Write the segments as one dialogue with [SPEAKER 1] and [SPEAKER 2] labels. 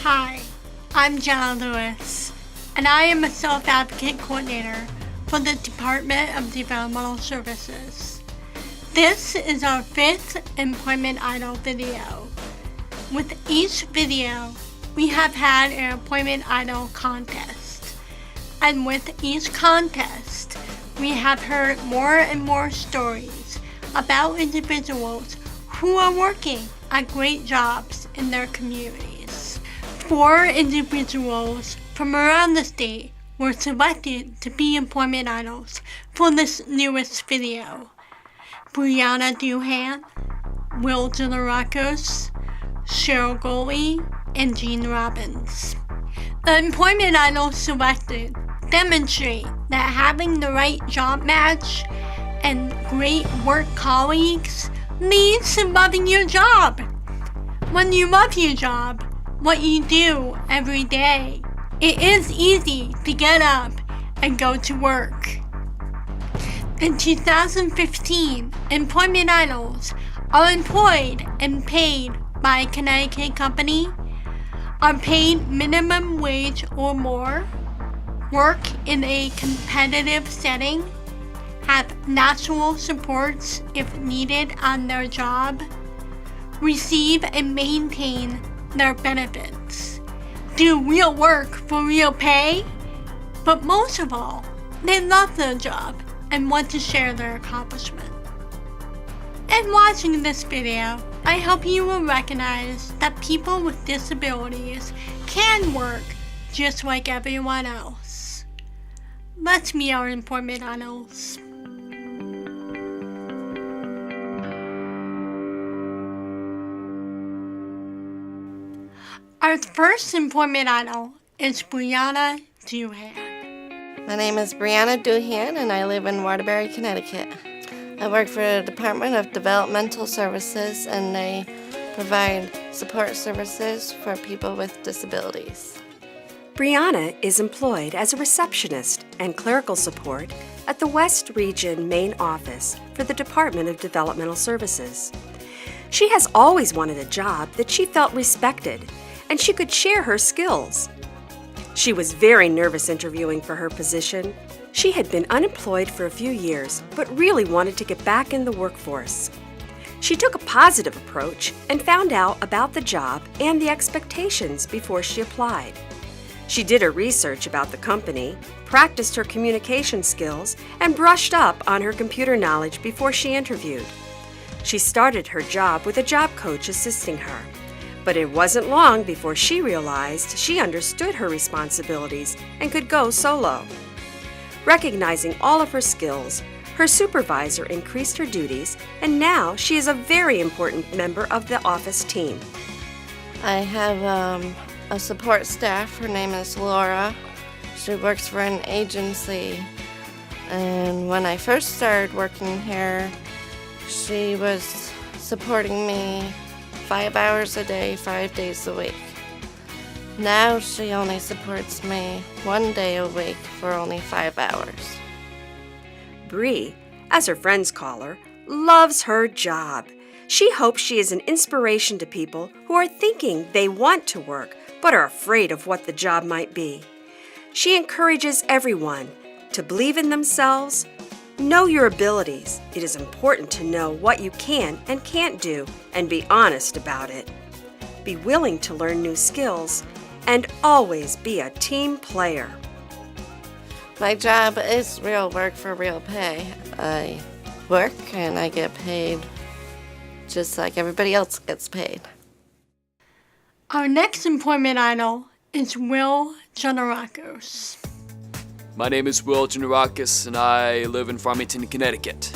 [SPEAKER 1] Hi, I'm Jenna Lewis, and I am a Self-Advocate Coordinator for the Department of Developmental Services. This is our 5th Employment Idol video. With each video, we have had an Employment Idol contest, and with each contest, we have heard more and more stories about individuals who are working at great jobs in their communities. 4 individuals from around the state were selected to be Employment Idols for this newest video. Brianna Duhan, Will Generakos, Cheryl Goley, and Jean Robbins. The Employment Idols selected demonstrate that having the right job match and great work colleagues leads to loving your job. When you love your job, what you do every day, it is easy to get up and go to work. In 2015, Employment Idols are employed and paid by a Connecticut company, are paid minimum wage or more, work in a competitive setting, have natural supports if needed on their job, receive and maintain their benefits, do real work for real pay, but most of all, they love their job and want to share their accomplishment. In watching this video, I hope you will recognize that people with disabilities can work just like everyone else. Let's meet our Employment Idols. Our first Employment Idol is Brianna Duhan.
[SPEAKER 2] My name is Brianna Duhan and I live in Waterbury, Connecticut. I work for the Department of Developmental Services and they provide support services for people with disabilities.
[SPEAKER 3] Brianna is employed as a receptionist and clerical support at the West Region Main Office for the Department of Developmental Services. She has always wanted a job that she felt respected and she could share her skills. She was very nervous interviewing for her position. She had been unemployed for a few years, but really wanted to get back in the workforce. She took a positive approach and found out about the job and the expectations before she applied. She did her research about the company, practiced her communication skills, and brushed up on her computer knowledge before she interviewed. She started her job with a job coach assisting her. But it wasn't long before she realized she understood her responsibilities and could go solo. Recognizing all of her skills, her supervisor increased her duties, and now she is a very important member of the office team.
[SPEAKER 2] I have a support staff. Her name is Laura. She works for an agency. And when I first started working here, she was supporting me 5 hours a day, 5 days a week. Now she only supports me 1 day a week for only 5 hours.
[SPEAKER 3] Bree, as her friends call her, loves her job. She hopes she is an inspiration to people who are thinking they want to work but are afraid of what the job might be. She encourages everyone to believe in themselves. Know your abilities. It is important to know what you can and can't do and be honest about it. Be willing to learn new skills and always be a team player.
[SPEAKER 2] My job is real work for real pay. I work and I get paid just like everybody else gets paid.
[SPEAKER 1] Our next Employment Idol is Will Generakos.
[SPEAKER 4] My name is Will Generakos and I live in Farmington, Connecticut.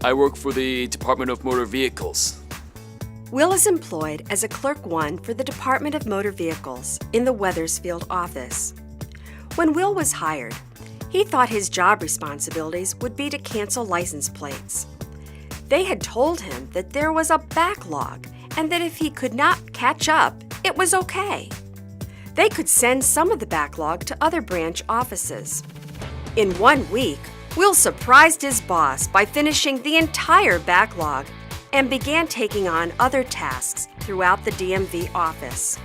[SPEAKER 4] I work for the Department of Motor Vehicles.
[SPEAKER 3] Will is employed as a Clerk 1 for the Department of Motor Vehicles in the Wethersfield office. When Will was hired, he thought his job responsibilities would be to cancel license plates. They had told him that there was a backlog and that if he could not catch up, it was okay. They could send some of the backlog to other branch offices. In 1 week, Will surprised his boss by finishing the entire backlog and began taking on other tasks throughout the DMV office.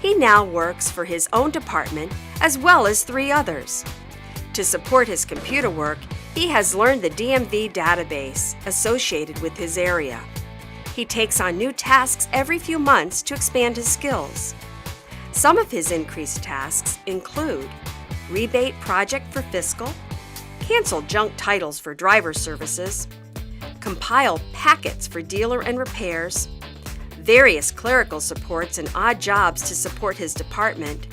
[SPEAKER 3] He now works for his own department as well as 3 others. To support his computer work, he has learned the DMV database associated with his area. He takes on new tasks every few months to expand his skills. Some of his increased tasks include rebate project for fiscal, cancel junk titles for driver services, compile packets for dealer and repairs, various clerical supports and odd jobs to support his department,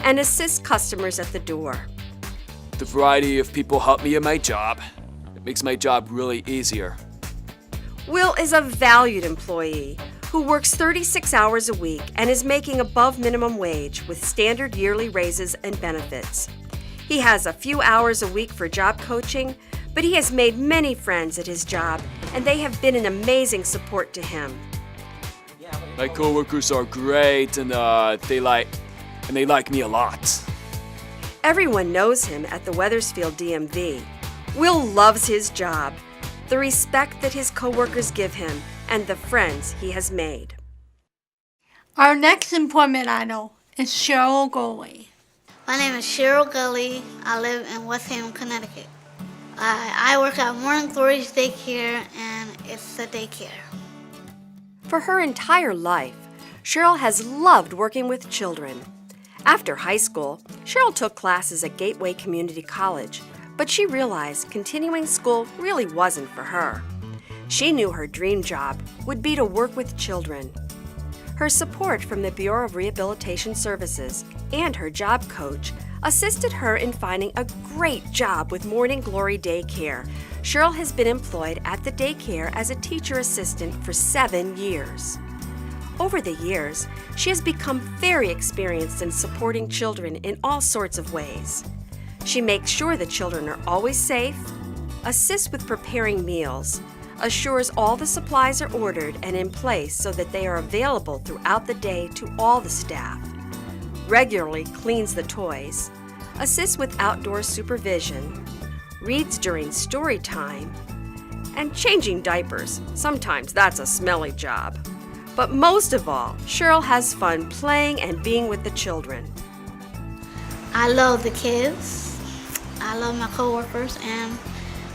[SPEAKER 3] and assist customers at the door.
[SPEAKER 4] The variety of people help me in my job. It makes my job really easier.
[SPEAKER 3] Will is a valued employee who works 36 hours a week and is making above minimum wage with standard yearly raises and benefits. He has a few hours a week for job coaching, but he has made many friends at his job and they have been an amazing support to him.
[SPEAKER 4] My coworkers are great and they like me a lot.
[SPEAKER 3] Everyone knows him at the Wethersfield DMV. Will loves his job, the respect that his coworkers give him, and the friends he has made.
[SPEAKER 1] Our next employment idol is Cheryl Gully.
[SPEAKER 5] My name is Cheryl Gully. I live in West Haven, Connecticut. I work at Morning Glories Daycare, and it's a daycare.
[SPEAKER 3] For her entire life, Cheryl has loved working with children. After high school, Cheryl took classes at Gateway Community College, but she realized continuing school really wasn't for her. She knew her dream job would be to work with children. Her support from the Bureau of Rehabilitation Services and her job coach assisted her in finding a great job with Morning Glory Daycare. Cheryl has been employed at the daycare as a teacher assistant for 7 years. Over the years, she has become very experienced in supporting children in all sorts of ways. She makes sure the children are always safe, assists with preparing meals, assures all the supplies are ordered and in place so that they are available throughout the day to all the staff, regularly cleans the toys, assists with outdoor supervision, reads during story time, and changing diapers. Sometimes that's a smelly job. But most of all, Cheryl has fun playing and being with the children.
[SPEAKER 5] I love the kids, I love my coworkers, and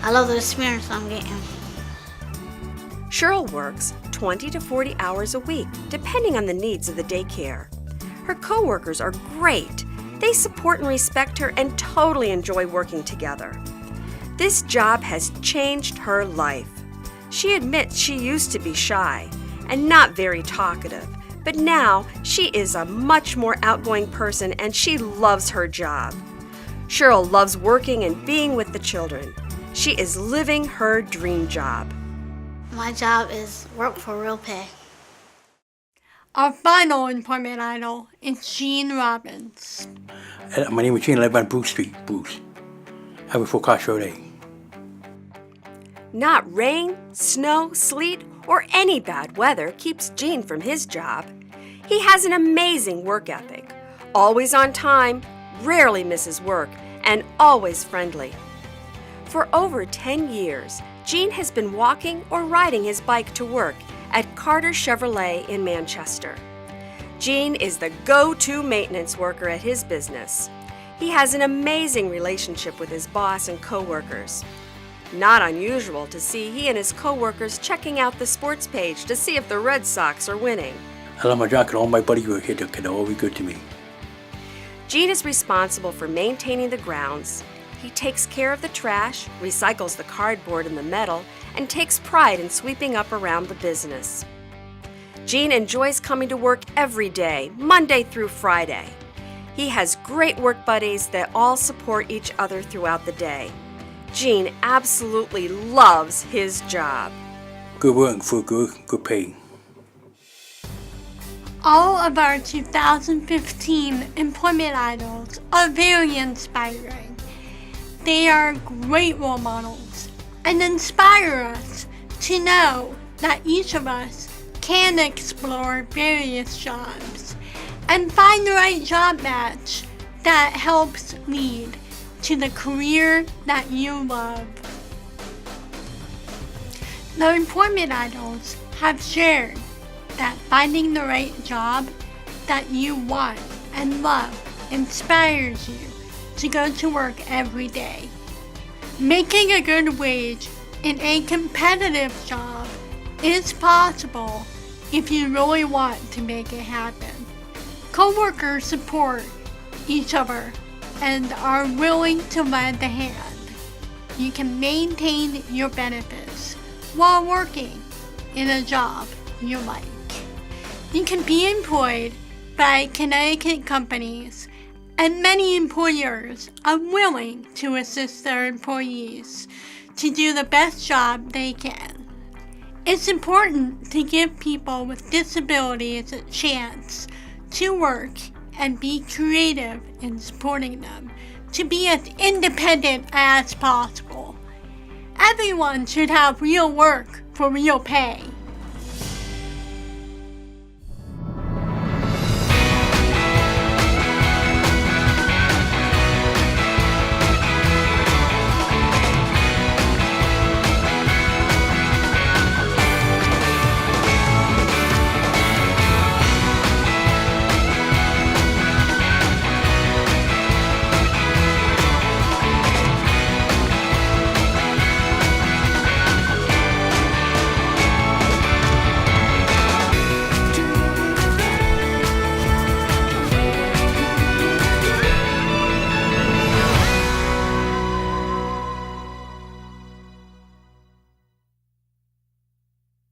[SPEAKER 5] I love the experience I'm getting.
[SPEAKER 3] Cheryl works 20 to 40 hours a week, depending on the needs of the daycare. Her coworkers are great. They support and respect her and totally enjoy working together. This job has changed her life. She admits she used to be shy and not very talkative, but now she is a much more outgoing person and she loves her job. Cheryl loves working and being with the children. She is living her dream job.
[SPEAKER 5] My job is work for real pay.
[SPEAKER 1] Our final employment idol is Gene Robbins.
[SPEAKER 6] My name is Gene. I live on Bruce Street, Bruce. I work for Cost-Road.
[SPEAKER 3] Not rain, snow, sleet, or any bad weather keeps Gene from his job. He has an amazing work ethic, always on time, rarely misses work, and always friendly. For over 10 years, Gene has been walking or riding his bike to work at Carter Chevrolet in Manchester. Gene is the go-to maintenance worker at his business. He has an amazing relationship with his boss and coworkers. Not unusual to see he and his coworkers checking out the sports page to see if the Red Sox are winning.
[SPEAKER 6] I love my job and all my buddies who are here. They're always good to me.
[SPEAKER 3] Gene is responsible for maintaining the grounds. He takes care of the trash, recycles the cardboard and the metal, and takes pride in sweeping up around the business. Gene enjoys coming to work every day, Monday through Friday. He has great work buddies that all support each other throughout the day. Gene absolutely loves his job.
[SPEAKER 6] Good work for good pay.
[SPEAKER 1] All of our 2015 employment idols are very inspiring. They are great role models and inspire us to know that each of us can explore various jobs and find the right job match that helps lead to the career that you love. The employment idols have shared that finding the right job that you want and love inspires you to go to work every day. Making a good wage in a competitive job is possible if you really want to make it happen. Coworkers support each other and are willing to lend a hand. You can maintain your benefits while working in a job you like. You can be employed by Connecticut companies, and many employers are willing to assist their employees to do the best job they can. It's important to give people with disabilities a chance to work and be creative in supporting them to be as independent as possible. Everyone should have real work for real pay.